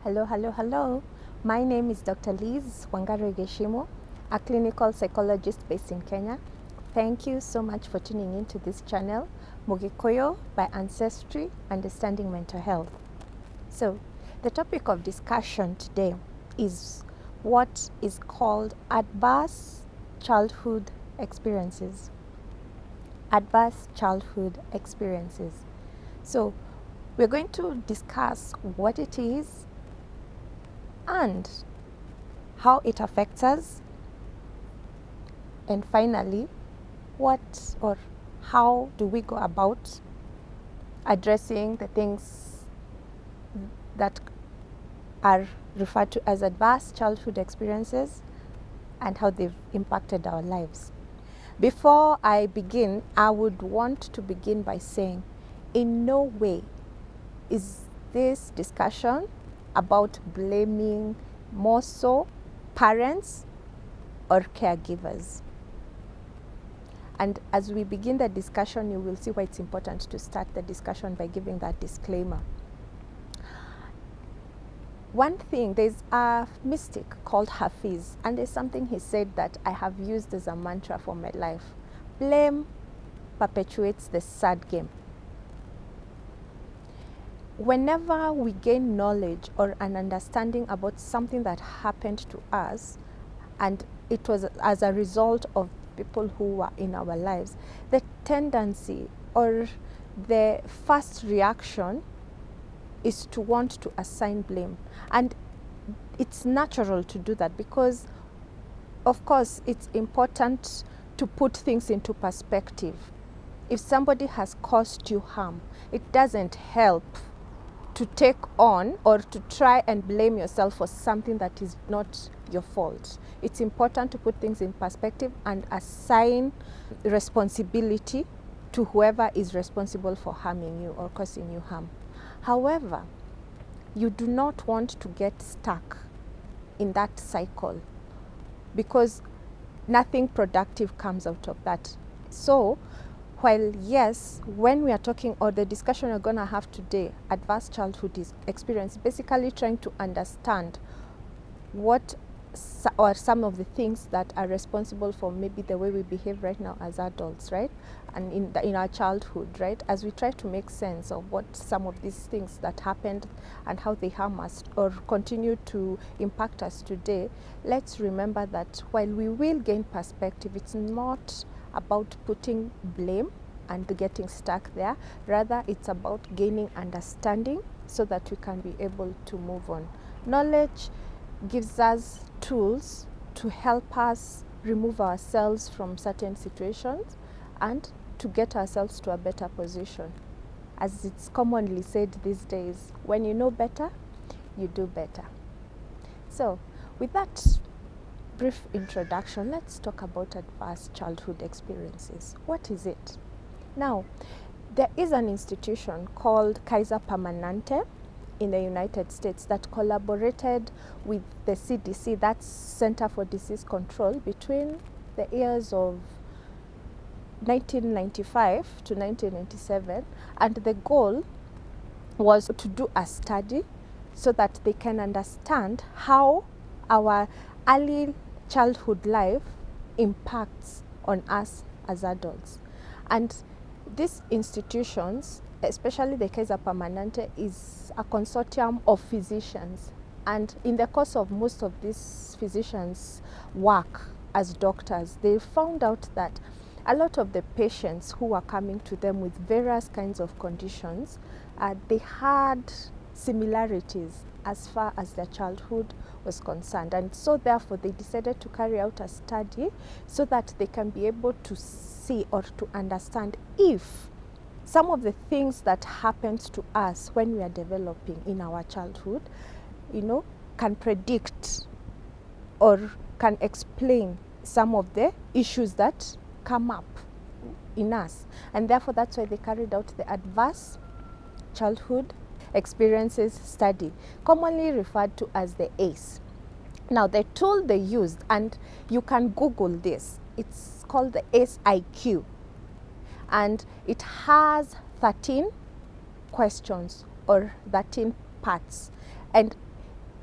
Hello, hello, hello. My name is Dr. Liz Wangari Geshimo, a clinical psychologist based in Kenya. Thank you so much for tuning into this channel, Mugikoyo by Ancestry, Understanding Mental Health. So, the topic of discussion today is what is called adverse childhood experiences. Adverse childhood experiences. So, we're going to discuss what it is and how it affects us, and finally, what or how do we go about addressing the things that are referred to as adverse childhood experiences and how they've impacted our lives. Before I begin, I would want to begin by saying, in no way is this discussion about blaming more so parents or caregivers. And as we begin the discussion, you will see why it's important to start the discussion by giving that disclaimer. One thing, there's a mystic called Hafiz, and there's something he said that I have used as a mantra for my life. Blame perpetuates the sad game. Whenever we gain knowledge or an understanding about something that happened to us, and it was as a result of people who were in our lives, the tendency or the first reaction is to want to assign blame. And it's natural to do that because, of course, it's important to put things into perspective. If somebody has caused you harm, it doesn't help to take on or to try and blame yourself for something that is not your fault. It's important to put things in perspective and assign responsibility to whoever is responsible for harming you or causing you harm. However, you do not want to get stuck in that cycle because nothing productive comes out of that. So, while yes, when we are talking, or the discussion we're going to have today, adverse childhood experience, basically trying to understand what are some of the things that are responsible for maybe the way we behave right now as adults, right? And in our childhood, right? As we try to make sense of what some of these things that happened and how they harm us or continue to impact us today, let's remember that while we will gain perspective, it's not about putting blame and getting stuck there. Rather, it's about gaining understanding so that we can be able to move on. Knowledge gives us tools to help us remove ourselves from certain situations and to get ourselves to a better position. As it's commonly said these days, when you know better, you do better. So, with that brief introduction, let's talk about adverse childhood experiences. What is it? Now, there is an institution called Kaiser Permanente in the United States that collaborated with the CDC, that's Center for Disease Control, between the years of 1995 to 1997, and the goal was to do a study so that they can understand how our early childhood life impacts on us as adults. And these institutions, especially the Kaiser Permanente, is a consortium of physicians. And in the course of most of these physicians' work as doctors, they found out that a lot of the patients who were coming to them with various kinds of conditions, they had similarities as far as their childhood was concerned. And so therefore they decided to carry out a study so that they can be able to see or to understand if some of the things that happens to us when we are developing in our childhood, can predict or can explain some of the issues that come up in us. And therefore that's why they carried out the adverse childhood experiences study, commonly referred to as the ACE. Now, the tool they used, and you can Google this, it's called the ACE IQ, and it has 13 questions or 13 parts, and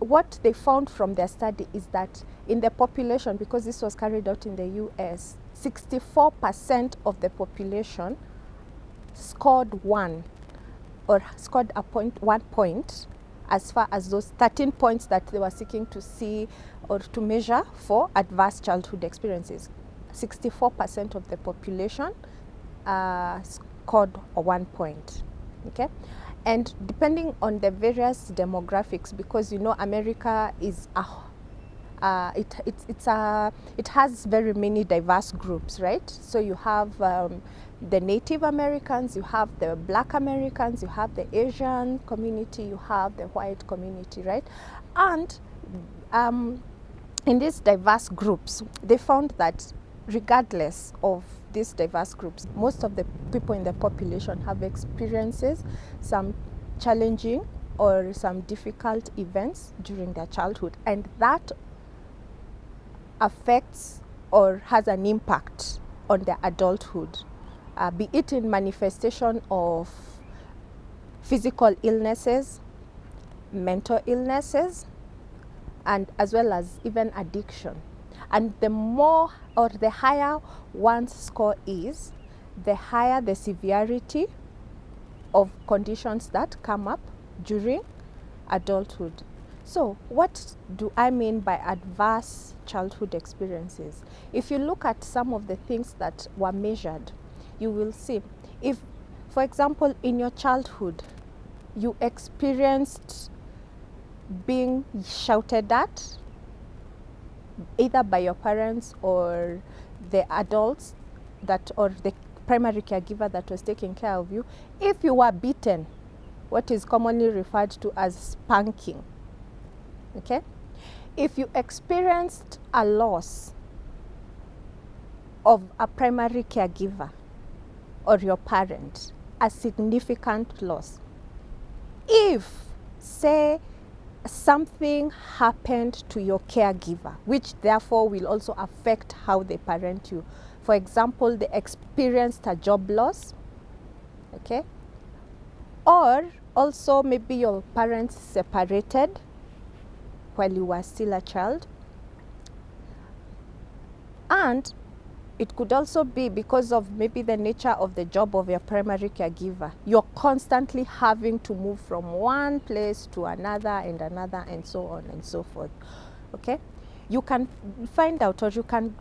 what they found from their study is that in the population, because this was carried out in the US, 64% of the population scored 1 or scored 1 point as far as those 13 points that they were seeking to see or to measure for adverse childhood experiences. 64% of the population scored 1 point. Okay, and depending on the various demographics, because America is it has very many diverse groups, right? So you have the Native Americans, you have the Black Americans, you have the Asian community, you have the white community, right? And in these diverse groups, they found that regardless of these diverse groups, most of the people in the population have experiences some challenging or some difficult events during their childhood, and that affects or has an impact on their adulthood, be it in manifestation of physical illnesses, mental illnesses, and as well as even addiction. And the more or the higher one's score is, the higher the severity of conditions that come up during adulthood. So what do I mean by adverse childhood experiences? If you look at some of the things that were measured, you will see, if, for example, in your childhood, you experienced being shouted at, either by your parents or the adults that, or the primary caregiver that was taking care of you, if you were beaten, what is commonly referred to as spanking, okay? If you experienced a loss of a primary caregiver or your parent, a significant loss, if, say, something happened to your caregiver, which therefore will also affect how they parent you. For example, they experienced a job loss, okay? Or also maybe your parents separated while you were still a child. And it could also be because of maybe the nature of the job of your primary caregiver. You're constantly having to move from one place to another and so on and so forth, okay? You can find out, or you can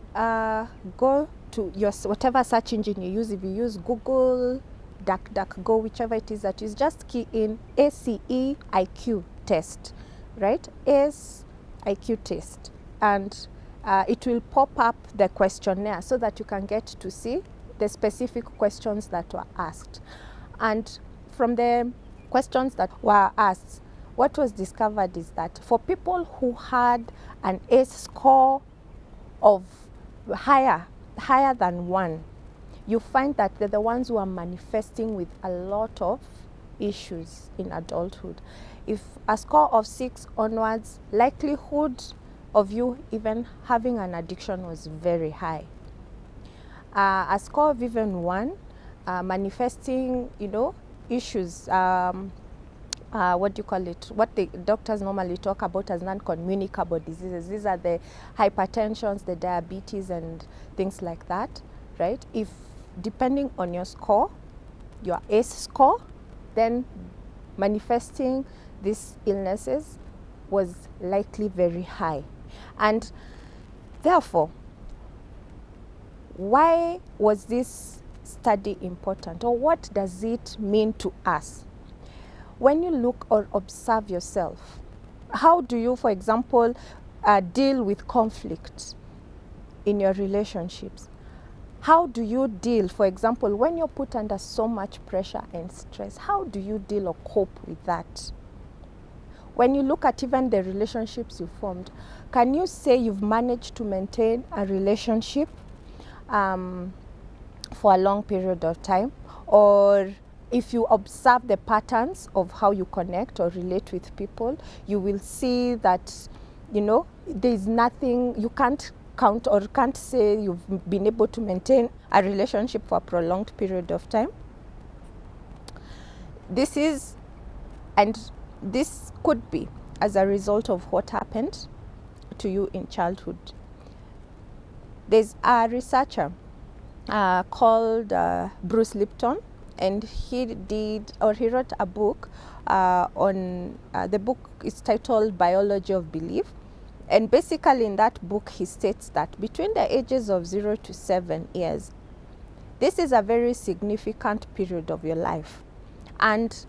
go to your whatever search engine you use. If you use Google, DuckDuckGo, whichever it is that is, just key in ACE IQ test, right? ACE IQ test, and it will pop up the questionnaire so that you can get to see the specific questions that were asked. And from the questions that were asked, what was discovered is that for people who had an ACE score of higher than 1, you find that they're the ones who are manifesting with a lot of issues in adulthood. If a score of 6 onwards, likelihood of you even having an addiction was very high. A score of even 1, manifesting, issues, what do you call it? What the doctors normally talk about as non-communicable diseases. These are the hypertensions, the diabetes, and things like that, right? If, depending on your score, your ACE score, then manifesting these illnesses was likely very high. And therefore, why was this study important, or what does it mean to us? When you look or observe yourself, how do you, for example, deal with conflict in your relationships? How do you deal, for example, when you're put under so much pressure and stress? How do you deal or cope with that? When you look at even the relationships you formed, can you say you've managed to maintain a relationship for a long period of time? Or if you observe the patterns of how you connect or relate with people, you will see that, there's nothing, you can't count or can't say you've been able to maintain a relationship for a prolonged period of time. This could be as a result of what happened to you in childhood. There's a researcher called Bruce Lipton, and he wrote a book on the book is titled Biology of Belief. And basically in that book he states that between the ages of 0 to 7 years, this is a very significant period of your life, and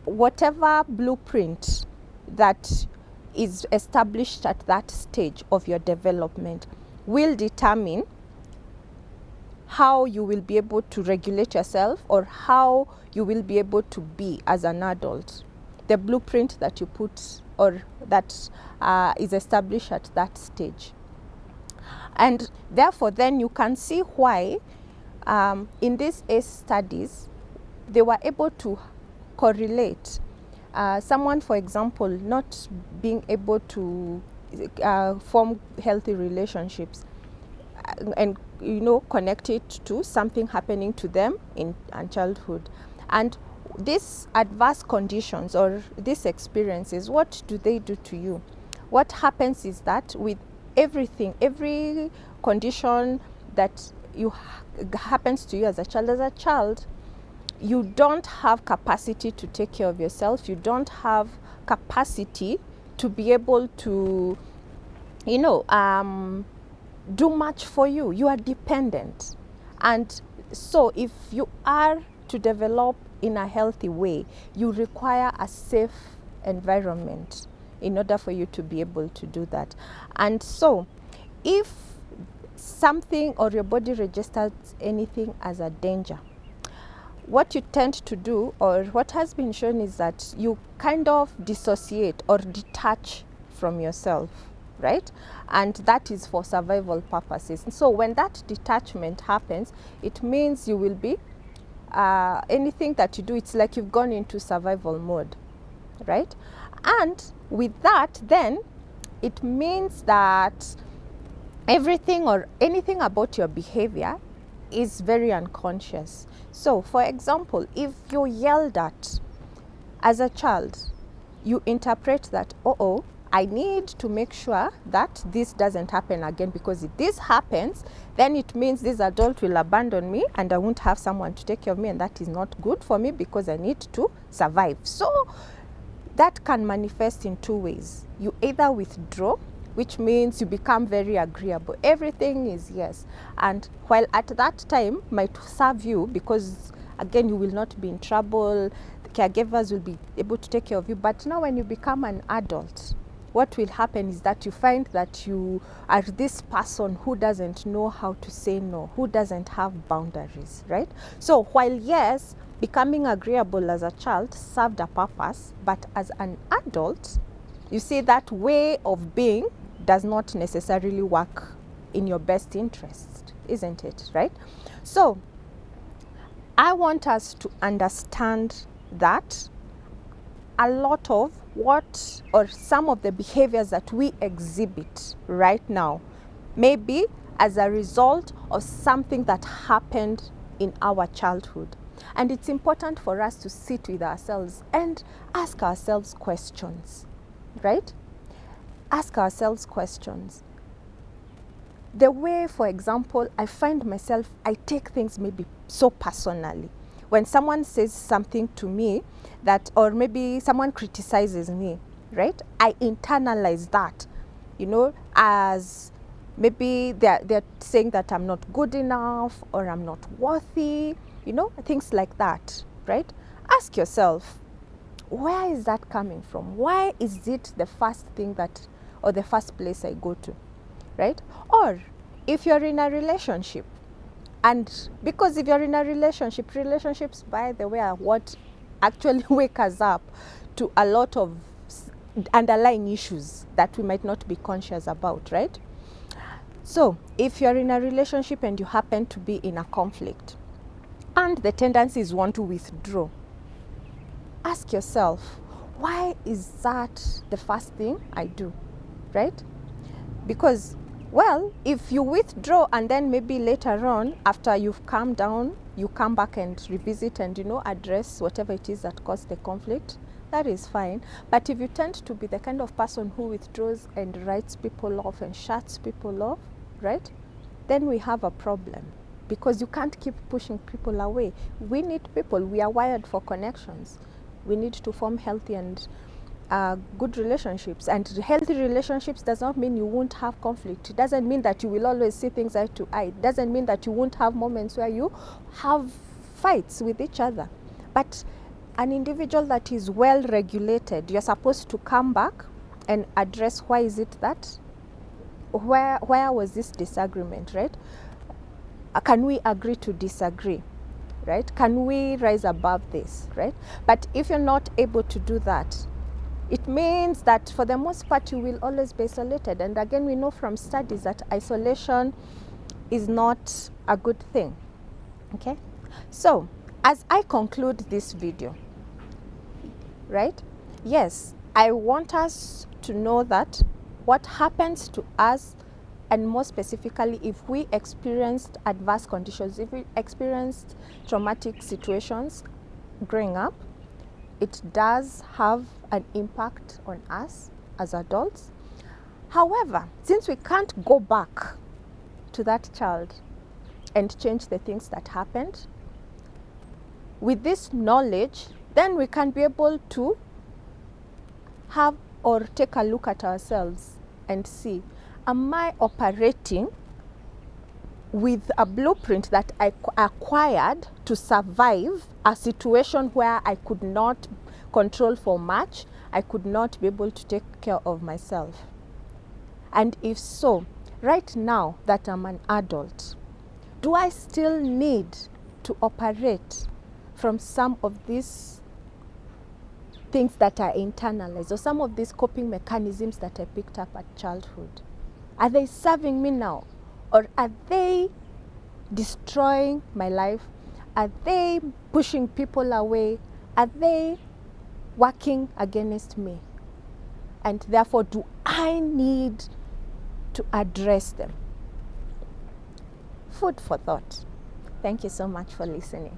whatever blueprint that is established at that stage of your development will determine how you will be able to regulate yourself, or how you will be able to be as an adult. The blueprint that you put, or that is established at that stage. And therefore then you can see why in these ACE studies they were able to correlate someone, for example, not being able to form healthy relationships and connect it to something happening to them in childhood. And these adverse conditions or these experiences, what do they do to you? What happens is that with every condition that happens to you as a child, you don't have capacity to take care of yourself. You don't have capacity to be able to, do much for you. You are dependent. And so if you are to develop in a healthy way, you require a safe environment in order for you to be able to do that. And so if something or your body registers anything as a danger, what you tend to do, or what has been shown, is that you kind of dissociate or detach from yourself, right? And that is for survival purposes. And so when that detachment happens, it means you will be, anything that you do, it's like you've gone into survival mode, right? And with that, then it means that everything or anything about your behavior is very unconscious. So for example, if you're yelled at as a child, you interpret that, I need to make sure that this doesn't happen again, because if this happens, then it means this adult will abandon me and I won't have someone to take care of me, and that is not good for me because I need to survive. So that can manifest in two ways. You either withdraw, which means you become very agreeable. Everything is yes. And while at that time might serve you, because again, you will not be in trouble, the caregivers will be able to take care of you. But now when you become an adult, what will happen is that you find that you are this person who doesn't know how to say no, who doesn't have boundaries, right? So while yes, becoming agreeable as a child served a purpose, but as an adult, you see that way of being does not necessarily work in your best interest, isn't it, right? So I want us to understand that a lot of what, or some of the behaviors that we exhibit right now may be as a result of something that happened in our childhood. And it's important for us to sit with ourselves and ask ourselves questions, right? Ask ourselves questions. The way, for example, I find myself, I take things maybe so personally. When someone says something to me that, or maybe someone criticizes me, right? I internalize that, as maybe they're saying that I'm not good enough or I'm not worthy, things like that, right? Ask yourself, where is that coming from? Why is it the first thing that, or the first place I go to, right? Or if you're in a relationship, and because if you're in a relationship, relationships, by the way, are what actually wake us up to a lot of underlying issues that we might not be conscious about, right? So if you're in a relationship and you happen to be in a conflict, and the tendency is one to withdraw, ask yourself, why is that the first thing I do, right? Because, well, if you withdraw and then maybe later on, after you've calmed down, you come back and revisit and, address whatever it is that caused the conflict, that is fine. But if you tend to be the kind of person who withdraws and writes people off and shuts people off, right, then we have a problem, because you can't keep pushing people away. We need people. We are wired for connections. We need to form healthy and good relationships. And healthy relationships does not mean you won't have conflict. It doesn't mean that you will always see things eye to eye. It doesn't mean that you won't have moments where you have fights with each other. But an individual that is well regulated, you're supposed to come back and address why is it that, where was this disagreement, right? Can we agree to disagree, right? Can we rise above this, right? But if you're not able to do that, it means that for the most part you will always be isolated. And again, we know from studies that isolation is not a good thing. Okay, so as I conclude this video, right, yes, I want us to know that what happens to us, and more specifically if we experienced adverse conditions, if we experienced traumatic situations growing up, it does have an impact on us as adults. However, since we can't go back to that child and change the things that happened, with this knowledge, then we can be able to have or take a look at ourselves and see, am I operating with a blueprint that I acquired to survive a situation where I could not control for much, I could not be able to take care of myself? And if so, right now that I'm an adult, do I still need to operate from some of these things that are internalized, or some of these coping mechanisms that I picked up at childhood? Are they serving me now? Or are they destroying my life? Are they pushing people away? Are they working against me? And therefore, do I need to address them? Food for thought. Thank you so much for listening.